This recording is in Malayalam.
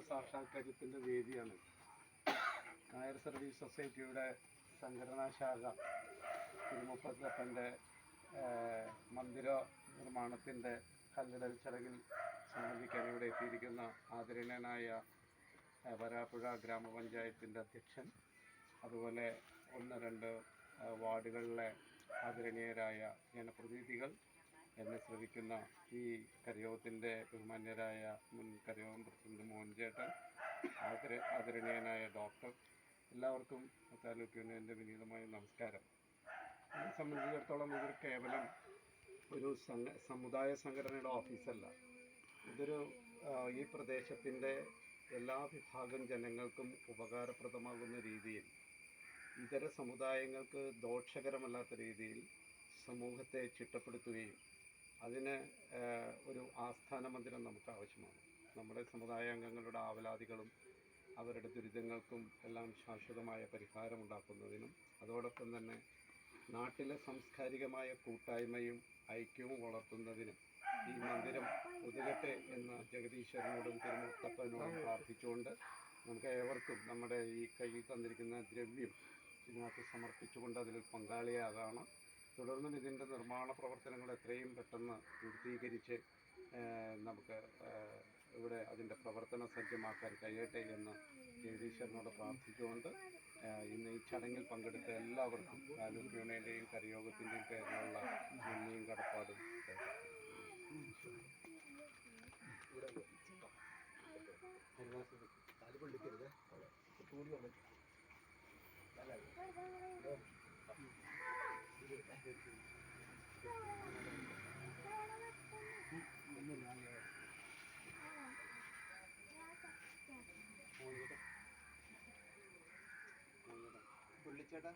സാക്ഷാത്കാരത്തിൻ്റെ വേദിയാണ്. നായർ സർവീസ് സൊസൈറ്റിയുടെ സംഘടനാ ശാഖ തിരുമുപ്പത്തപ്പൻ്റെ മന്ദിര നിർമ്മാണത്തിൻ്റെ കല്ലിടൽ ചടങ്ങിൽ സംബന്ധിക്കാൻ ഇവിടെ എത്തിയിരിക്കുന്ന ആദരണീയനായ വരാപ്പുഴ ഗ്രാമപഞ്ചായത്തിൻ്റെ അധ്യക്ഷൻ, അതുപോലെ 1-2 വാർഡുകളിലെ ആദരണീയരായ ജനപ്രതിനിധികൾ, എന്നെ ശ്രമിക്കുന്ന ഈ കരയോഗത്തിൻ്റെ ബഹുമാന്യരായ മുൻ കരയോഗം പ്രസിഡന്റ് മോഹൻചേട്ടൻ, ആദരണീയനായ ഡോക്ടർ, എല്ലാവർക്കും താലൂക്ക് യൂണിയൻ്റെ വിനീതമായ നമസ്കാരം. എന്നെ സംബന്ധിച്ചിടത്തോളം ഇതൊരു കേവലം ഒരു സമുദായ സംഘടനയുടെ ഓഫീസല്ല. ഇതൊരു ഈ പ്രദേശത്തിൻ്റെ എല്ലാ വിഭാഗം ജനങ്ങൾക്കും ഉപകാരപ്രദമാകുന്ന രീതിയിൽ, ഇതര സമുദായങ്ങൾക്ക് ദോഷകരമല്ലാത്ത രീതിയിൽ സമൂഹത്തെ ചിട്ടപ്പെടുത്തുകയും അതിന് ഒരു ആസ്ഥാന മന്ദിരം നമുക്ക് ആവശ്യമാണ്. നമ്മുടെ സമുദായാംഗങ്ങളുടെ ആവലാതികളും അവരുടെ ദുരിതങ്ങൾക്കും എല്ലാം ശാശ്വതമായ പരിഹാരമുണ്ടാക്കുന്നതിനും അതോടൊപ്പം തന്നെ നാട്ടിലെ സാംസ്കാരികമായ കൂട്ടായ്മയും ഐക്യവും വളർത്തുന്നതിനും ഈ മന്ദിരം ഉതകട്ടെ എന്ന് ജഗദീശ്വരനോടും തിരുമുത്തപ്പനോടും പ്രാർത്ഥിച്ചുകൊണ്ട് നമുക്ക് ഏവർക്കും നമ്മുടെ ഈ കയ്യിൽ തന്നിരിക്കുന്ന ദ്രവ്യം ഇതിനകത്ത് സമർപ്പിച്ചുകൊണ്ട് അതിൽ പങ്കാളിയാകണം. തുടർന്നും ഇതിൻ്റെ നിർമ്മാണ പ്രവർത്തനങ്ങൾ എത്രയും പെട്ടെന്ന് പൂർത്തീകരിച്ച് നമുക്ക് ഇവിടെ അതിൻ്റെ പ്രവർത്തന സജ്ജമാക്കാൻ കഴിയട്ടെ എന്ന് ജഗദീശ്വരനോട് പ്രാർത്ഥിച്ചുകൊണ്ട് ഇന്ന് ഈ ചടങ്ങിൽ പങ്കെടുത്ത എല്ലാവർക്കും താലൂക്ക് യൂണിയൻ്റെയും കരയോഗത്തിൻ്റെയും പേരിലുള്ള നന്ദിയും കടപ്പാടും പുള്ളിച്ചേട്ടാ